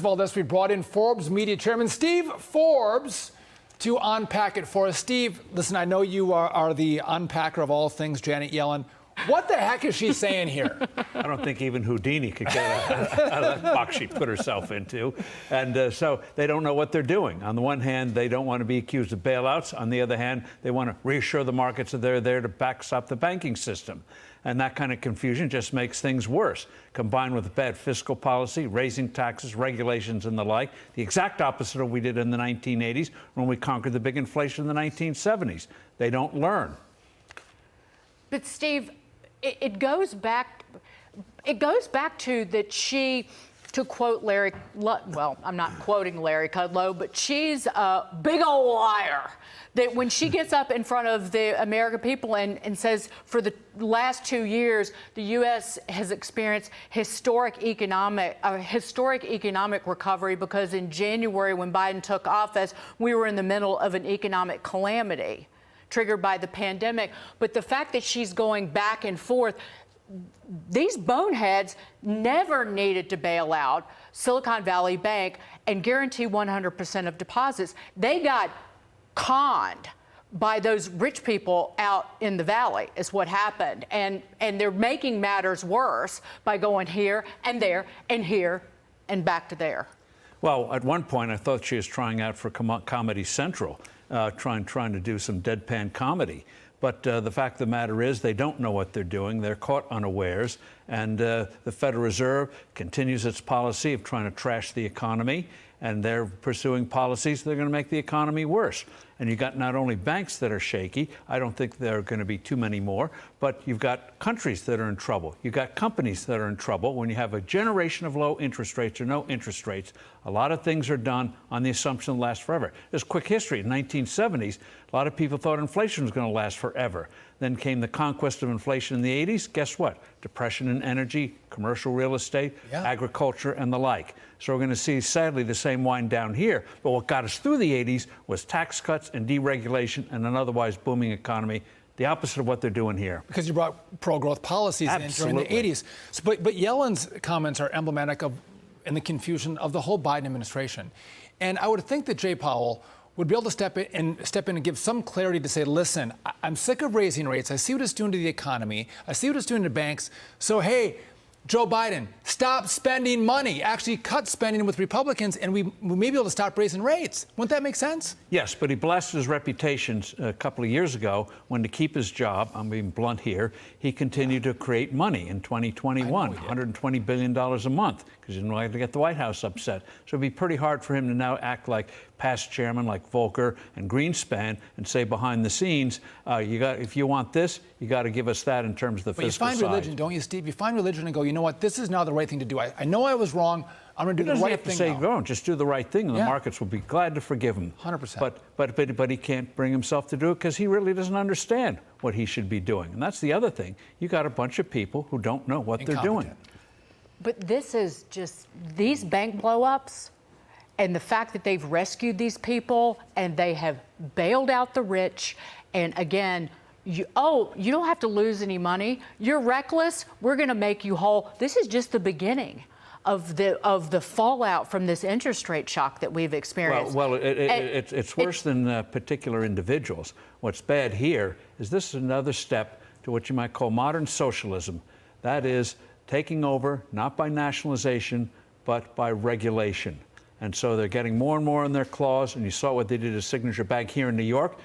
of all this, we brought in Forbes Media Chairman Steve Forbes to unpack it for us. Steve, listen, I know you are the unpacker of all things Janet Yellen. What the heck is she saying here? I don't think even Houdini could get out of that box she put herself into. And so they don't know what they're doing. On the one hand, they don't want to be accused of bailouts. On the other hand, they want to reassure the markets that they're there to backstop the banking system. And that kind of confusion just makes things worse, combined with bad fiscal policy, raising taxes, regulations, and the like, the exact opposite of what we did in the 1980s when we conquered the big inflation in the 1970s. They don't learn. But, Steve, it goes back to that she, to quote Larry, well, I'm not quoting Larry Kudlow, but she's a big old liar. That when she gets up in front of the American people and says for the last 2 years, the U.S. has experienced historic economic recovery because in January when Biden took office, we were in the middle of an economic calamity triggered by the pandemic. But the fact that she's going back and forth, these boneheads never needed to bail out Silicon Valley Bank and guarantee 100% of deposits. They got conned by those rich people out in the valley is what happened. And they're making matters worse by going here and there and here and back to there. Well, at one point, I thought she was trying out for Comedy Central, trying to do some deadpan comedy. But the fact of the matter is they don't know what they're doing. They're caught unawares. And the Federal Reserve continues its policy of trying to trash the economy. And they're pursuing policies that are going to make the economy worse. And you've got not only banks that are shaky, I don't think there are going to be too many more, but you've got countries that are in trouble. You've got companies that are in trouble. When you have a generation of low interest rates or no interest rates, a lot of things are done on the assumption it'll last forever. There's quick history. In the 1970s, a lot of people thought inflation was going to last forever. Then came the conquest of inflation in the 80s. Guess what? Depression in energy, commercial real estate, agriculture, and the like. So we're going to see, sadly, the same wind down here. But what got us through the 80s was tax cuts and deregulation and an otherwise booming economy, the opposite of what they're doing here. Because you brought pro-growth policies in during the 80s. So, but Yellen's comments are emblematic of in the confusion of the whole Biden administration. And I would think that Jay Powell would be able to step in and give some clarity to say, listen, I'm sick of raising rates. I see what it's doing to the economy. I see what it's doing to banks. So, hey, Joe Biden, stop spending money. Actually cut spending with Republicans, and we may be able to stop raising rates. Wouldn't that make sense? Yes, but he blasted his reputation a couple of years ago when, to keep his job, I'm being blunt here, he continued to create money in 2021, $120 billion a month, because he didn't like to get the White House upset. So it'd be pretty hard for him to now act like past chairman like Volcker and Greenspan and say behind the scenes, if you want this, you got to give us that in terms of the fiscal side. But you find religion, don't you, Steve? You find religion and go, you know what, this is now the right thing to do. I know I was wrong. I'm going to do the right thing now. He doesn't have to say, go, just do the right thing, and the markets will be glad to forgive him. 100%. But he can't bring himself to do it because he really doesn't understand what he should be doing. And that's the other thing. You got a bunch of people who don't know what they're doing. But this is just, these bank blow-ups and the fact that they've rescued these people and they have bailed out the rich. And again, you don't have to lose any money. You're reckless. We're going to make you whole. This is just the beginning of the fallout from this interest rate shock that we've experienced. Well, it's worse than particular individuals. What's bad here is this is another step to what you might call modern socialism. That is taking over not by nationalization, but by regulation. And so they're getting more and more in their claws. And you saw what they did to Signature Bank here in New York.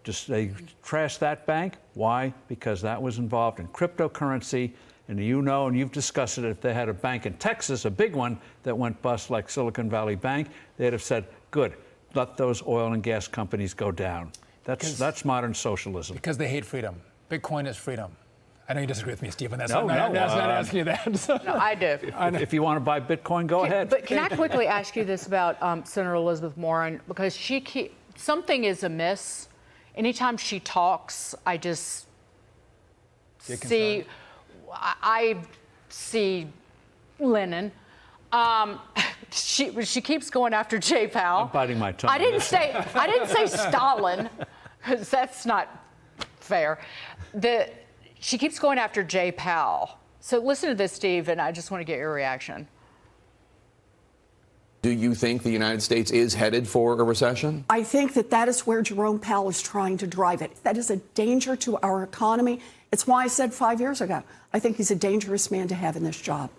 They trashed that bank. Why? Because that was involved in cryptocurrency. And and you've discussed it, if they had a bank in Texas, a big one, that went bust like Silicon Valley Bank, they'd have said, good, let those oil and gas companies go down. That's modern socialism. Because they hate freedom. Bitcoin is freedom. I know you disagree with me, Steve, on that. I'm not asking you that. No, I do. If you want to buy Bitcoin, go ahead. But can I quickly ask you this about Senator Elizabeth Warren? Because something is amiss. Anytime she talks, I just see... I see Lenin. She keeps going after Jay Powell. I'm biting my tongue. I didn't say Stalin, because that's not fair. She keeps going after Jay Powell. So listen to this, Steve, and I just want to get your reaction. Do you think the United States is headed for a recession? I think that is where Jerome Powell is trying to drive it. That is a danger to our economy. It's why I said 5 years ago, I think he's a dangerous man to have in this job.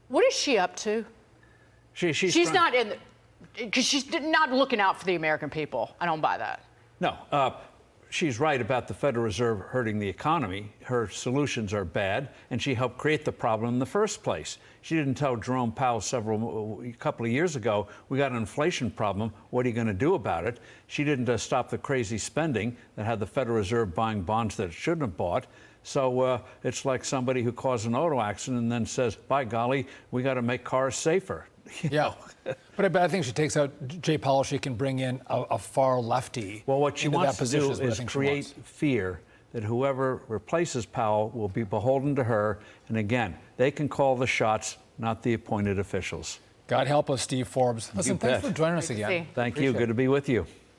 What is she up to? She's not in, because she's not looking out for the American people. I don't buy that. No, she's right about the Federal Reserve hurting the economy. Her solutions are bad, and she helped create the problem in the first place. She didn't tell Jerome Powell a couple of years ago, we got an inflation problem. What are you going to do about it? She didn't stop the crazy spending that had the Federal Reserve buying bonds that it shouldn't have bought. So it's like somebody who caused an auto accident and then says, by golly, we got to make cars safer. Yeah, but I think she takes out Jay Powell. She can bring in a far lefty. Well, what she wants to do is create create fear that whoever replaces Powell will be beholden to her. And again, they can call the shots, not the appointed officials. God help us, Steve Forbes. Listen, thanks for joining us again. Thank you. Good to be with you.